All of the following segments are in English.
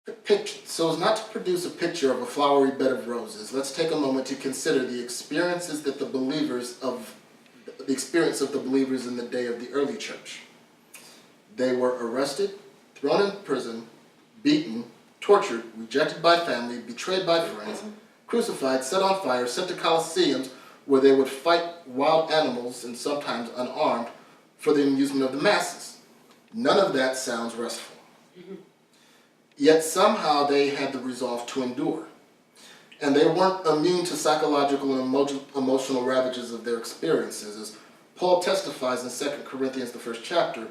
So as not to produce a picture of a flowery bed of roses, let's take a moment to consider the experiences that the experience of the believers in the day of the early church. They were arrested, thrown in prison, beaten, tortured, rejected by family, betrayed by friends, crucified, set on fire, sent to Colosseums where they would fight wild animals and sometimes unarmed for the amusement of the masses. None of that sounds restful. Yet somehow they had the resolve to endure. And they weren't immune to psychological and emotional ravages of their experiences. As Paul testifies in 2 Corinthians, the first chapter,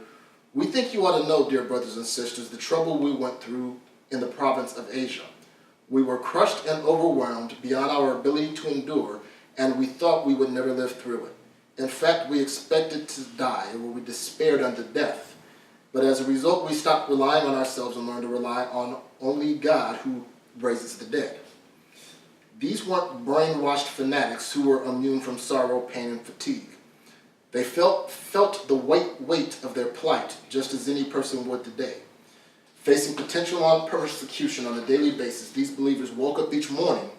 we think you ought to know, dear brothers and sisters, the trouble we went through in the province of Asia. We were crushed and overwhelmed beyond our ability to endure, and we thought we would never live through it. In fact, we expected to die, or we despaired unto death. But as a result, we stopped relying on ourselves and learned to rely on only God who raises the dead. These weren't brainwashed fanatics who were immune from sorrow, pain, and fatigue. They felt the weight of their plight, just as any person would today. Facing potential persecution on a daily basis, these believers woke up each morning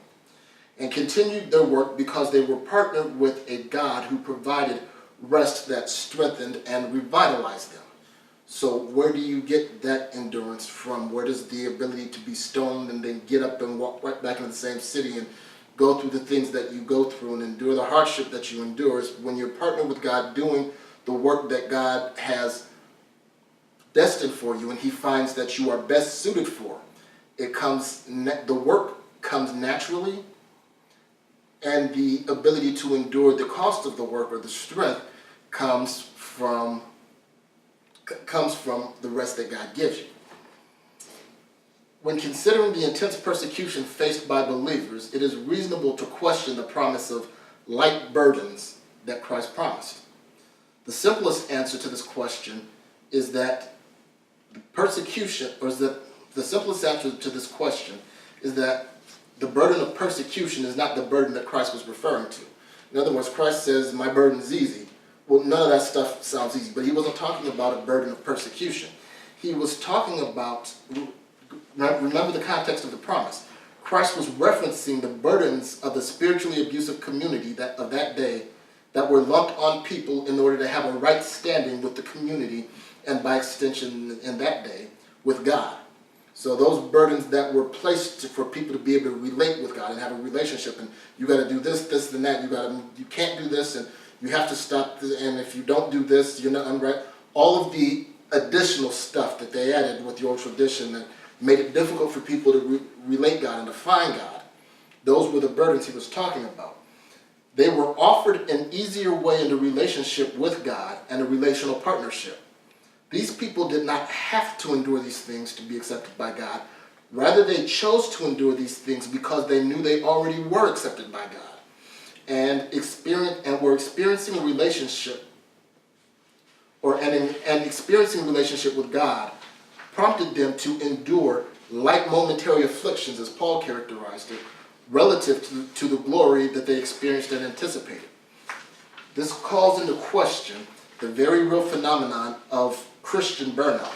and continued their work because they were partnered with a God who provided rest that strengthened and revitalized them. So where do you get that endurance from? Where does the ability to be stoned and then get up and walk right back into the same city and go through the things that you go through and endure the hardship that you endure? Is when you're partnered with God doing the work that God has destined for you and he finds that you are best suited for. The work comes naturally, and the ability to endure the cost of the work or the strength comes from the rest that God gives you. When considering the intense persecution faced by believers, it is reasonable to question the promise of light burdens that Christ promised. The simplest answer to this question is that the simplest answer to this question is that the burden of persecution is not the burden that Christ was referring to. In other words, Christ says, my burden is easy. Well, none of that stuff sounds easy, but he wasn't talking about a burden of persecution. He was talking about, remember the context of the promise. Christ was referencing the burdens of the spiritually abusive community of that day that were lumped on people in order to have a right standing with the community and by extension in that day with God. So those burdens that were placed for people to be able to relate with God and have a relationship, and you got to do this, this, and that. You can't do this, and you have to stop this, and if you don't do this, you're not right. All of the additional stuff that they added with the old tradition that made it difficult for people to relate God and to find God. Those were the burdens he was talking about. They were offered an easier way into relationship with God and a relational partnership. These people did not have to endure these things to be accepted by God. Rather, they chose to endure these things because they knew they already were accepted by God and were experiencing a relationship experiencing a relationship with God prompted them to endure light momentary afflictions, as Paul characterized it, relative to the glory that they experienced and anticipated. This calls into question the very real phenomenon of Christian burnout.